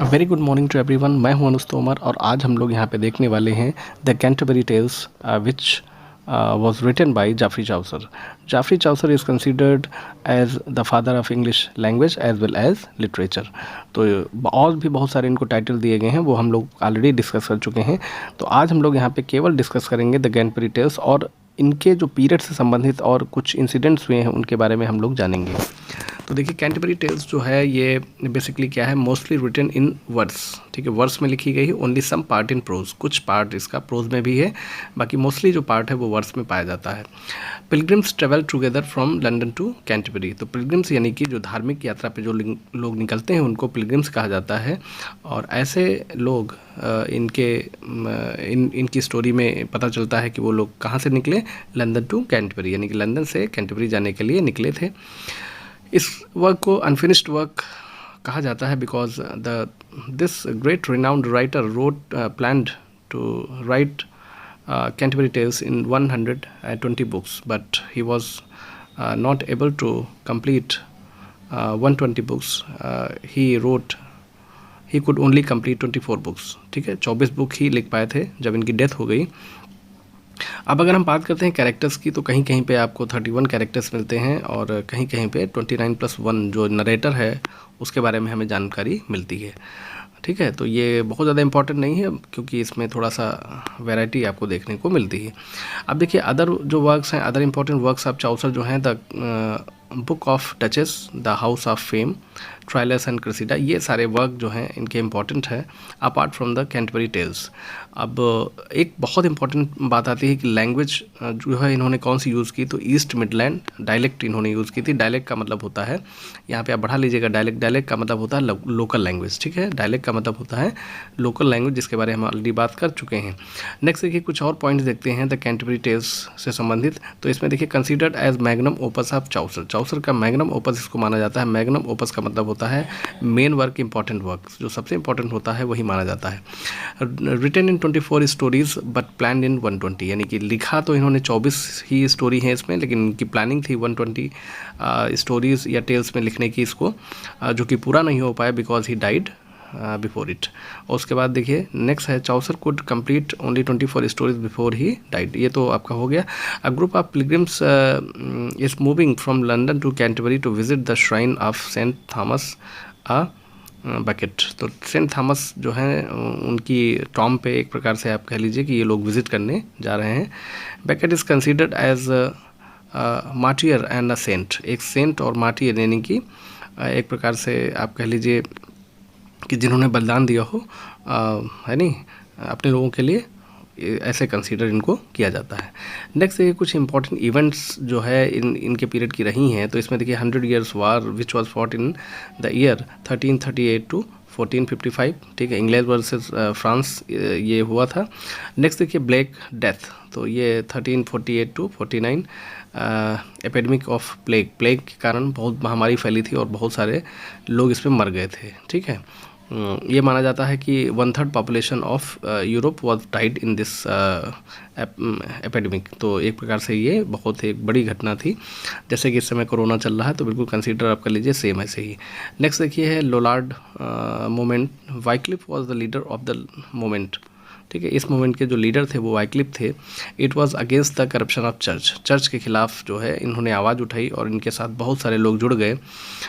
Very good morning to everyone. मैं हूं अनुज तोमर और आज हम लोग यहाँ पे देखने वाले हैं the Canterbury Tales which was written by Geoffrey Chaucer. Geoffrey Chaucer is considered as the father of English language as well as literature. तो और भी बहुत सारे इनको टाइटल दिए गए हैं, वो हम लोग ऑलरेडी डिस्कस कर चुके हैं। तो आज हम लोग यहाँ पे केवल डिस्कस करेंगे द कैंटरबरी टेल्स और इनके जो पीरियड से संबंधित और कुछ इंसिडेंट्स हुए हैं उनके बारे में हम लोग जानेंगे। तो देखिए कैंटरबरी टेल्स जो है ये बेसिकली क्या है, मोस्टली रिटन इन वर्ड्स, ठीक है, वर्ड्स में लिखी गई है। Only some part in prose, कुछ पार्ट इसका प्रोज में भी है, बाकी मोस्टली जो पार्ट है वो वर्ड्स में पाया जाता है। Pilgrims travel together from London to Canterbury. तो पिलग्रिम्स यानी कि जो धार्मिक यात्रा पे जो लोग निकलते हैं उनको पिलग्रिम्स कहा जाता है। और ऐसे लोग इनकी स्टोरी में पता चलता है कि वो लोग कहाँ से निकले, लंदन टू कैंटरबरी, यानी कि लंदन से कैंटरबरी जाने के लिए निकले थे। इस वर्क को अनफिनिश्ड वर्क कहा जाता है because this great renowned writer planned to write Canterbury Tales in 120 books, but he was not able to complete 120 books. He could only complete 24 books. ठीक है, 24 बुक ही लिख पाए थे जब इनकी डेथ हो गई। अब अगर हम बात करते हैं कैरेक्टर्स की, तो कहीं कहीं पे आपको 31 कैरेक्टर्स मिलते हैं और कहीं कहीं पे 29+1 जो नरेटर है उसके बारे में हमें जानकारी मिलती है। ठीक है, तो ये बहुत ज़्यादा इंपॉर्टेंट नहीं है क्योंकि इसमें थोड़ा सा वैरायटी आपको देखने को मिलती है। अब देखिए अदर जो वर्क्स हैं, other important works of Chaucer जो हैं, the book of duchess, the house of fame, Troilus and Cressida, ये सारे वर्क जो हैं इनके इम्पॉर्टेंट है apart from the Canterbury tales. अब एक बहुत इंपॉर्टेंट बात आती है कि लैंग्वेज जो है इन्होंने कौन सी यूज़ की, तो ईस्ट मिडलैंड डायलेक्ट इन्होंने यूज़ की थी। डायलेक्ट का मतलब होता है, यहाँ पे आप बढ़ा लीजिएगा, डायलेक्ट का मतलब होता है लोकल लैंग्वेज। ठीक है, डायलेक्ट का मतलब होता है लोकल लैंग्वेज, जिसके बारे में हम ऑलरेडी बात कर चुके हैं। नेक्स्ट देखिए कुछ और पॉइंट्स देखते हैं द कैंटरबरी टेल्स से संबंधित। तो इसमें देखिए considered as magnum opus of Chaucer, Chaucer का मैग्नम ओपस इसको माना जाता है। मैग्नम ओपस का मतलब होता है मेन वर्क, इंपॉर्टेंट वर्क, जो सबसे इंपॉर्टेंट होता है वही माना जाता है। Written in 24 stories but plan in 120, यानी कि लिखा तो इन्होंने 24 ही स्टोरी है इसमें, लेकिन इनकी प्लानिंग थी 120 स्टोरीज या टेल्स में लिखने की इसको, जो कि पूरा नहीं हो पाया because he died before it. और उसके बाद देखिए नेक्स्ट है Chaucer could complete only 24 stories before he died, ये तो आपका हो गया। A group of pilgrims is moving from London to Canterbury to visit the shrine of Saint Thomas a Becket. तो सेंट थॉमस जो है उनकी टॉम पे एक प्रकार से आप कह लीजिए कि ये लोग विजिट करने जा रहे हैं। Becket is considered as martyr and a saint, एक सेंट और मार्टियर यानी कि एक प्रकार से आप कह लीजिए कि जिन्होंने बलिदान दिया हो, है नहीं, अपने लोगों के लिए, ऐसे कंसीडर इनको किया जाता है। नेक्स्ट देखिए कुछ इंपॉर्टेंट इवेंट्स जो है इनके पीरियड की रही हैं। तो इसमें देखिए 100 years war which was fought in the year 1338 to 1455, ठीक है, इंग्लैंड वर्सेस फ्रांस ये हुआ था। नेक्स्ट देखिए ब्लैक डेथ, तो ये 1348 टू 49 एपिडेमिक ऑफ प्लेग के कारण बहुत महामारी फैली थी और बहुत सारे लोग इसमें मर गए थे। ठीक है, ये माना जाता है कि 1/3 population of Europe was died in this epidemic. तो एक प्रकार से ये बहुत एक बड़ी घटना थी, जैसे कि इस समय कोरोना चल रहा है, तो बिल्कुल कंसीडर आप कर लीजिए सेम ऐसे ही। नेक्स्ट देखिए है Lollard movement, Wycliffe was the leader of the movement. ठीक है, इस मूवमेंट के जो लीडर थे वो वाइक्लिफ थे। It was against the corruption of church, church के खिलाफ जो है इन्होंने आवाज़ उठाई और इनके साथ बहुत सारे लोग जुड़ गए।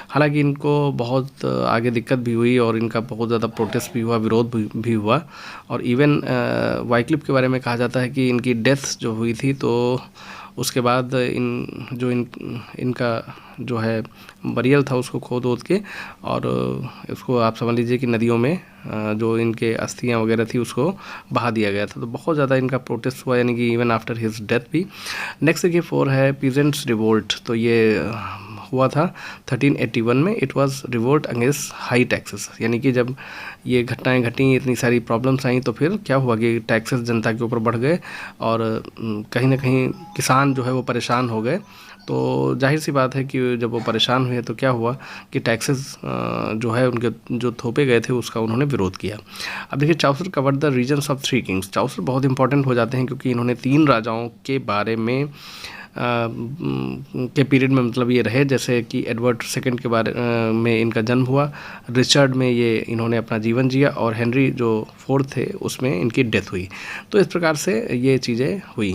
हालांकि इनको बहुत आगे दिक्कत भी हुई और इनका बहुत ज़्यादा प्रोटेस्ट भी हुआ, विरोध भी हुआ। और इवन वाइक्लिफ के बारे में कहा जाता है कि इनकी डेथ जो हुई थी तो उसके बाद इनका जो है बरियल था उसको खोद ओद के और उसको आप समझ लीजिए कि नदियों में जो इनके अस्थियां वगैरह थी उसको बहा दिया गया था। तो बहुत ज़्यादा इनका प्रोटेस्ट हुआ, यानी कि इवन आफ्टर हिज डेथ भी। नेक्स्ट देखिए 4 है पीजेंट्स रिवोल्ट, तो ये हुआ था 1381 में। It was revolt against high taxes, यानी कि जब ये घटनाएं घटी, इतनी सारी प्रॉब्लम्स आई, तो फिर क्या हुआ कि टैक्सेस जनता के ऊपर बढ़ गए और कहीं ना कहीं किसान जो है वो परेशान हो गए। तो जाहिर सी बात है कि जब वो परेशान हुए तो क्या हुआ कि टैक्सेस जो है उनके जो थोपे गए थे उसका उन्होंने विरोध किया। अब देखिए Chaucer covered the reigns of 3 kings. Chaucer बहुत इंपॉर्टेंट हो जाते हैं क्योंकि इन्होंने 3 राजाओं के बारे में के पीरियड में मतलब ये रहे, जैसे कि एडवर्ड सेकंड के बारे में इनका जन्म हुआ, रिचर्ड में ये इन्होंने अपना जीवन जिया, और हेनरी जो फोर्थ थे उसमें इनकी डेथ हुई। तो इस प्रकार से ये चीज़ें हुई।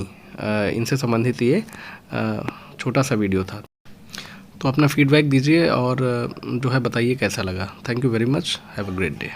इनसे संबंधित ये छोटा सा वीडियो था। तो अपना फीडबैक दीजिए और जो है बताइए कैसा लगा। Thank you very much, have a great day.